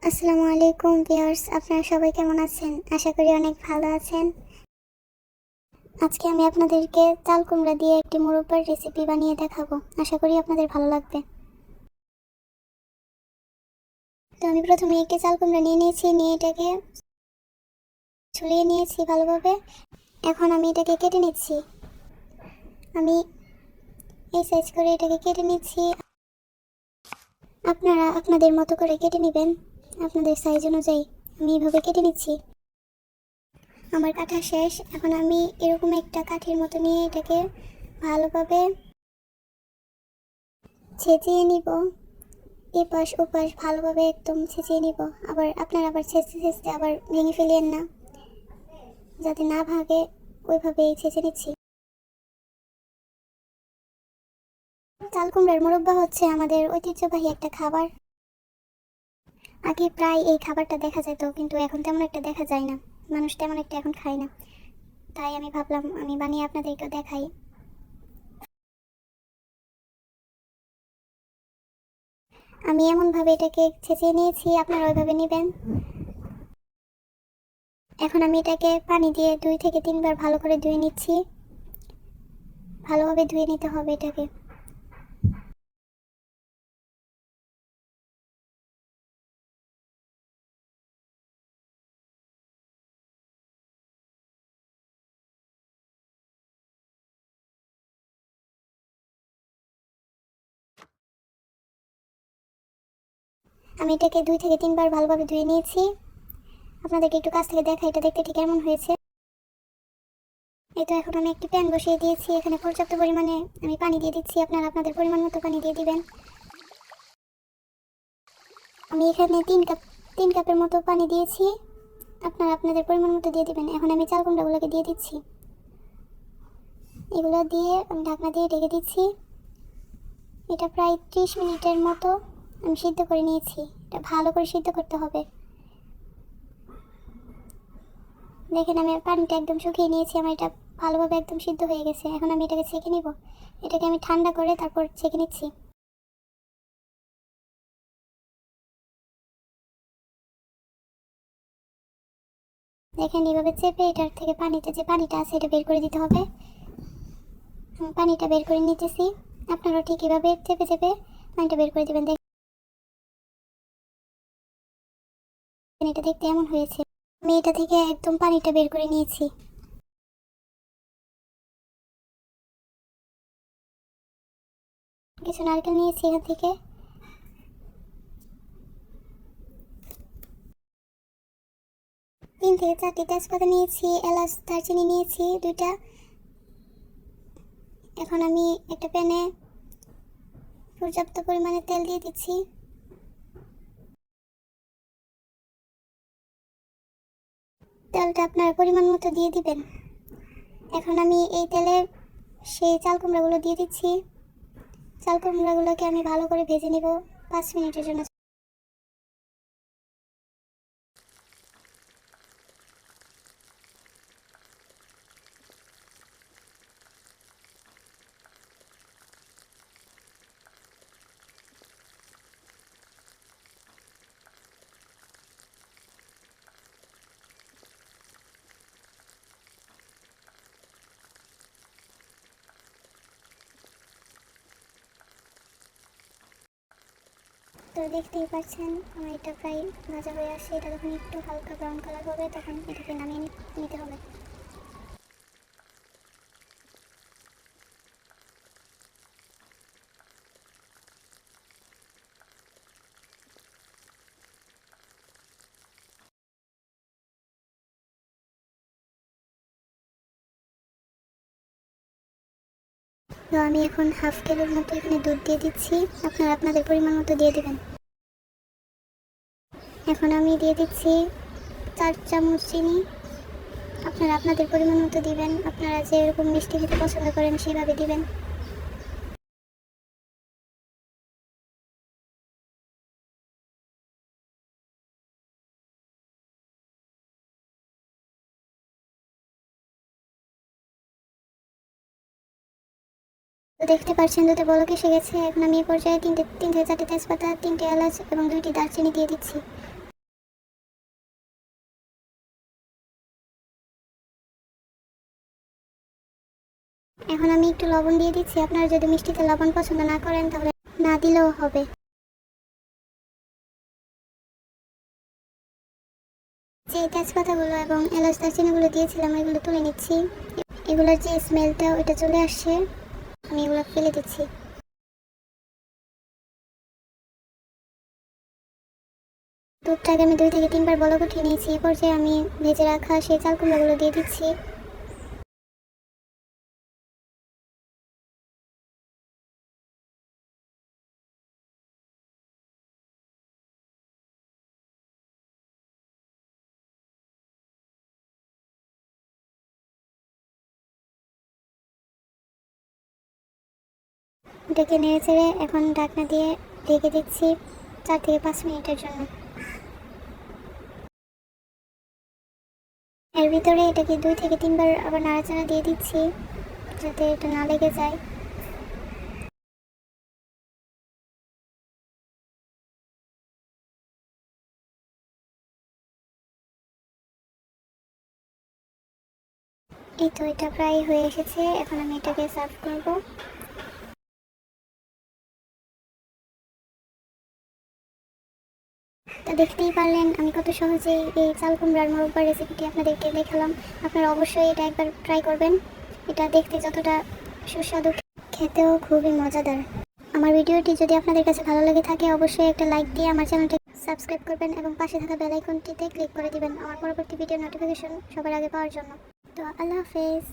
আসসালামু আলাইকুম ভিউয়ার্স, আপনারা সবাই কেমন আছেন? আশা করি অনেক ভালো আছেন। আজকে আমি আপনাদেরকে চাল কুমড়া দিয়ে একটি মুরব্বার রেসিপি বানিয়ে দেখাবো। আশা করি আপনাদের ভালো লাগবে। তো আমি প্রথমে একটি চাল কুমড়া নিয়ে এটাকে ছুলিয়ে নিয়েছি ভালোভাবে। এখন আমি এটাকে কেটে নিচ্ছি। আমি এই সাইজ করে এটাকে কেটে নিচ্ছি। আপনারা আপনাদের মতো করে কেটে নেবেন, আপনাদের সাইজ অনুযায়ী। আমি এইভাবে কেটে নিচ্ছি। আমার কাটা শেষ। এখন আমি এরকম একটা কাঠির মতো নিয়ে এটাকে ভালোভাবে ছেঁচিয়ে নিব। এপাশ ওপাশ ভালোভাবে একদম ছেঁচিয়ে নিব। আপনারা আবার ছেঁচতে আবার ভেঙে ফেলিয়েন না, যাতে না ভাগে। ওইভাবেই ছেঁচে নিচ্ছি। চাল কুমড়ার মোরব্বা হচ্ছে আমাদের ঐতিহ্যবাহী একটা খাবার। আগে প্রায় এই খাবারটা দেখা যেত, কিন্তু এখন তেমন একটা দেখা যায় না। মানুষ তেমন একটা এখন খায় না। তাই আমি ভাবলাম আমি বানিয়ে আপনাদেরকে দেখাই। আমি এমনভাবে এটাকে ছেঁচিয়ে নিয়েছি, আপনারা ওইভাবে নেবেন। এখন আমি এটাকে পানি দিয়ে 2 থেকে 3 বার ভালো করে ধুয়ে নিচ্ছি। ভালোভাবে ধুয়ে নিতে হবে এটাকে। আমি এটাকে 2 থেকে 3 বার ভালোভাবে ধুয়ে নিয়েছি। আপনাদেরকে একটু কাছ থেকে দেখা, এটা দেখতে ঠিক এমন হয়েছে। এই তো এখন আমি একটি প্যান বসিয়ে দিয়েছি। এখানে পর্যাপ্ত পরিমাণে আমি পানি দিয়ে দিচ্ছি। আপনারা আপনাদের পরিমাণ মতো পানি দিয়ে দিবেন। আমি এখানে 3 কাপের মতো পানি দিয়েছি। আপনারা আপনাদের পরিমাণ মতো দিয়ে দিবেন। এখন আমি চাল কুমড়াগুলোকে দিয়ে দিচ্ছি। এগুলো দিয়ে আমি ঢাকনা দিয়ে ঢেকে দিচ্ছি। এটা প্রায় 30 মিনিটের মতো আমি সিদ্ধ করে নিয়েছি। এটা ভালো করে সিদ্ধ করতে হবে। দেখেন আমি পানিটা একদম শুকিয়ে নিয়েছি। আমার এটা ভালোভাবে একদম সিদ্ধ হয়ে গেছে। এখন আমি এটাকে ছেঁকে নিব। এটাকে আমি ঠান্ডা করে তারপর ছেঁকে নিচ্ছি। দেখেন এইভাবে চেপে এটার থেকে যে পানিটা আছে এটা বের করে দিতে হবে। আমি পানিটা বের করে নিতেছি। আপনারাও ঠিক এভাবে চেপে চেপে পানিটা বের করে দেবেন। দেখেন এটা দেখতে এমন হয়েছে। আমি এটা থেকে একদম পানিটা বের করে নিয়েছি। কিছু নারকেল নিয়েছি এখান থেকে। 3 থেকে 4টি তেজপাতা নিয়েছি, এলাচ দারচিনি নিয়েছি 2টা। এখন আমি একটা প্যানে পর্যাপ্ত পরিমাণে তেল দিয়ে দিচ্ছি। তেলটা আপনার পরিমাণ মতো দিয়ে দিবেন। এখন আমি এই তেলে সেই চাল কুমড়াগুলো দিয়ে দিচ্ছি। চাল কুমড়াগুলোকে আমি ভালো করে ভেজে নিব 5 মিনিটের জন্য। তো দেখতেই পাচ্ছেন আমার এটা প্রায় ভাজা হয়ে আসছে। এটা যখন একটু হালকা ব্রাউন কালার হবে তখন এটাকে নামিয়ে নিতে হবে। তো আমি এখন হাফ কিলোর মতো এখানে দুধ দিয়ে দিচ্ছি। আপনারা আপনাদের পরিমাণ মতো দিয়ে দিবেন। এখন আমি দিয়ে দিচ্ছি 4 চামচ চিনি। আপনারা আপনাদের পরিমাণ মতো দিবেন। আপনারা যেরকম মিষ্টি খেতে পছন্দ করেন সেইভাবে দিবেন। তো দেখতে পাচ্ছেন দুধে বলক এসে গেছে। এখন আমি এই পর্যায়ে 3 থেকে 4টি তেজপাতা, 3টে এলাচ এবং 2টি দারচিনি দিয়ে দিচ্ছি। একটু লবণ দিয়ে দিচ্ছি। আপনারা যদি মিষ্টিতে লবণ পছন্দ না করেন তাহলে না দিলেও হবে। যে তেজপাতাগুলো এবং এলাচ দারচিনিগুলো দিয়েছিলাম এগুলো তুলে নিচ্ছি। এগুলোর যে স্মেলটা ওইটা চলে আসছে, আমি এগুলো ফেলে দিচ্ছি। দুধটাকে আমি 2 থেকে 3 বার বলক উঠিয়ে নিয়েছি। এই পর্যায়ে আমি ভেজে রাখা সেই চাল কুমড়োগুলো দিয়ে দিচ্ছি। এটাকে নেড়ে চেড়ে এখন ঢাকনা দিয়ে ঢেকে দিচ্ছি 4 থেকে 5 মিনিটের জন্য। এর ভিতরে এটাকে 2 থেকে 3 বার আবার নাড়াচাড়া দিয়ে দিচ্ছি যাতে এটা না লেগে যায়। এই তো এটা প্রায় হয়ে এসেছে, এখন আমি এটাকে সার্ভ করব। তো দেখতেই পারলেন আমি কত সহজেই এই চাল কুমড়ার মোরব্বার রেসিপিটি আপনাদেরকে দেখালাম। আপনারা অবশ্যই এটা একবার ট্রাই করবেন। এটা দেখতে যতটা সুস্বাদু, খেতেও খুবই মজাদার। আমার ভিডিওটি যদি আপনাদের কাছে ভালো লেগে থাকে অবশ্যই একটা লাইক দিয়ে আমার চ্যানেলটি সাবস্ক্রাইব করবেন এবং পাশে থাকা বেল আইকনটিতে ক্লিক করে দিবেন আমার পরবর্তী ভিডিও নোটিফিকেশন সবার আগে পাওয়ার জন্য। তো আল্লাহ হাফেজ।